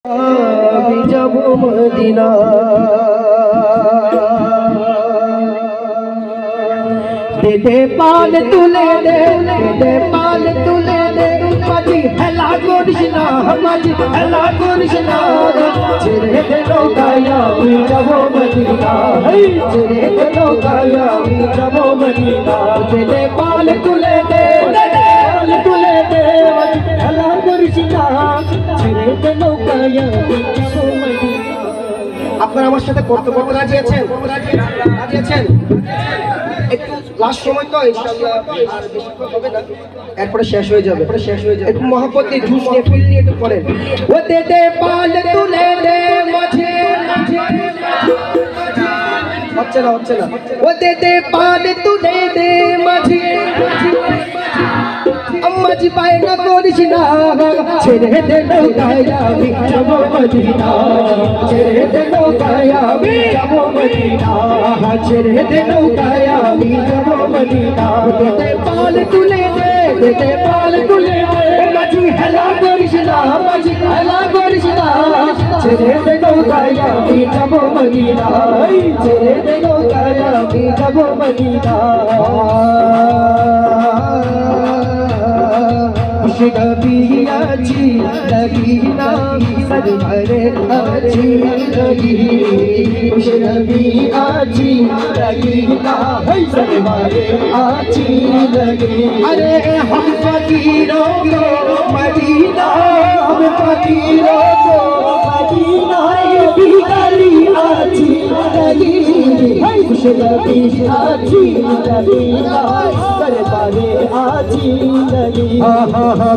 আমি যাব মদিনা দে পাল তুলে দে পাল তুলে দে মাঝি হেলা করিস না মাঝি হেলা করিস না ছেড়ে দে নৌকায় আমি যাব মদিনা ছেড়ে দে নৌকায় আমি যাব মদিনা দে পাল তুলে দে পাল তুলে দে মাঝি হেলা করিস না ছেড়ে দে নৌকায় আমি যাব মদিনা। আপনারা আমার সাথে করতে করতে রাজি আছেন? রাজি আছেন? একটু লাস্ট সময় তো ইনশাআল্লাহ আর বেশিক্ষণ হবে না, এরপরে শেষ হয়ে যাবে। একটু মহব্বত দিয়ে জুস নিয়ে ফিল নিয়ে একটু করেন। ও দে দে পাল তুলে দে মাঝে হচ্ছে না ও দে দে পাল তুলে দে মাঝে আম্মাজি পায়না করিস না ছেড়ে দে নৌকায় আমি যাব মদিনা ছেড়ে দে নৌকায় আমি যাব মদিনা ছেড়ে দে নৌকায় আমি যাব মদিনা দে পাল তুলে দে পাল তুলে দে মাঝি হেলা করিস না মাঝি হেলা করিস না ছেড়ে দে নৌকায় আমি যাব মদিনা ছেড়ে দে নৌকায় আমি যাব মদিনা। नबी आजी लगीना सरवरे आजी लगी नबी आजी लगीना सरवरे आजी लगी। अरे हम फकीरों को मदीना हम फकीरों को मदीना भी गली आजी लगी नबी आजी लगीना सरवरे आजी लगी।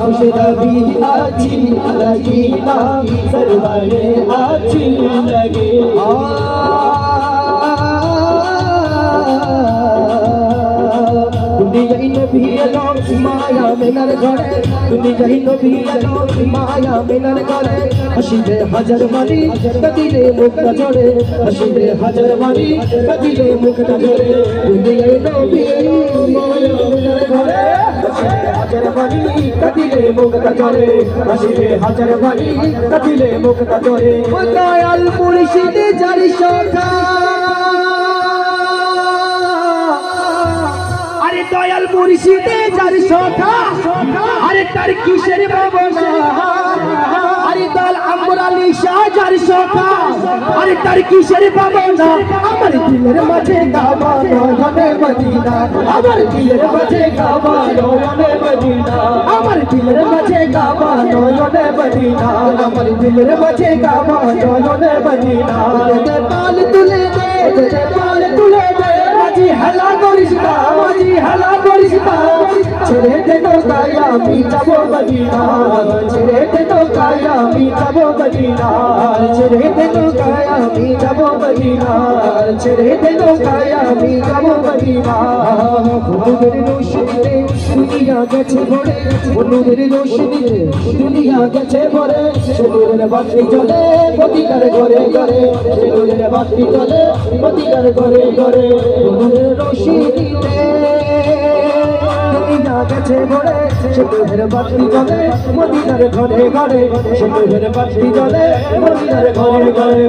खुश नबी आजी लगी ना सरवरे आजी लगी। दुनिया नबी लो माया में नर घरे दुनिया नबी लो माया में नर घरे हसीबे हजर मारी कदिले मुक्त जोड़े हसीबे हजर मारी कदिले मुक्त जोड़े दुनिया नबी माया में नर घरे हजर मारी कदिले मुक्त जोड़े हसीबे हजर मारी कदिले मुक्त जोड़े दयाल मुर्शिद जारी शाखा दयाल मुर्शिदे जारी शाखा अरे तार किशोर बाबा अरे दल अमराली शाह जारी शाखा अरे तार किशोर बाबा আমার দিলের মাঝে কাবা নয়নে মদিনা আমার দিলের মাঝে কাবা নয়নে মদিনা আমার দিলের মাঝে কাবা নয়নে মদিনা আমার দিলের মাঝে কাবা নয়নে মদিনা দে পাল তুলে দে পাল তুলে দে মাঝি হেলা করিস না মাঝি হেলা করিস না ছেড়ে দে নৌকায় আমি যাব মদিনা ছেড়ে দে নৌকায় আমি যাব মদিনা ছেড়ে দে নৌকায় আমি যাব মদিনা ছেড়ে দে নৌকায় আমি যাব মদিনা। নূরের রোশনীতে দুনিয়া গেছে ভরে নূরের রোশনীতে দুনিয়া গেছে ভরে নূরের বাতি জ্বলে প্রতিকার ঘরে ঘরে নূরের বাতি জ্বলে প্রতিকার ঘরে ঘরে নূরের রোশনীতে দুনিয়া গেছে ভরে নূরের বাতি জ্বলে মদিনার ঘরে ঘরে নূরের বাতি জ্বলে মদিনার ঘরে ঘরে।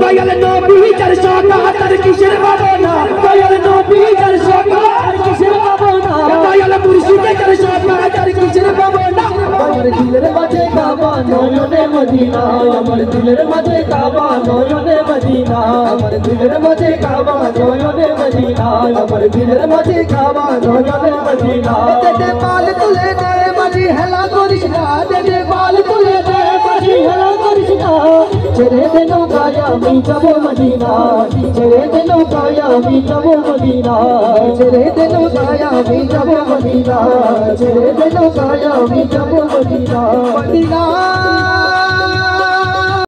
দয়াল নবী যার শাখা তার কিসের ভাবনা দয়াল নবী যার শাখা তার কিসের ভাবনা দয়াল মুর্শিদে যার শাখা তার কিসের ভাবনা আমার দিলের মাঝে কাবা নয়নে মদিনা আমার দিলের মাঝে কাবা নয়নে মদিনা আমার দিলের মাঝে কাবা নয়নে মদিনা আমার দিলের মাঝে কাবা নয়নে মদিনা। দে পাল তুলে দে মাঝি হেলা করিস না দে পাল তুলে দে মাঝি হেলা করিস না ছেড়ে দে নৌকায় আমি যাব মদিনা ছেড়ে দে নৌকায় আমি যাব মদিনা ছেড়ে দে নৌকায় আমি যাব মদিনা ছেড়ে দে নৌকায় আমি যাব মদিনা মদিনা।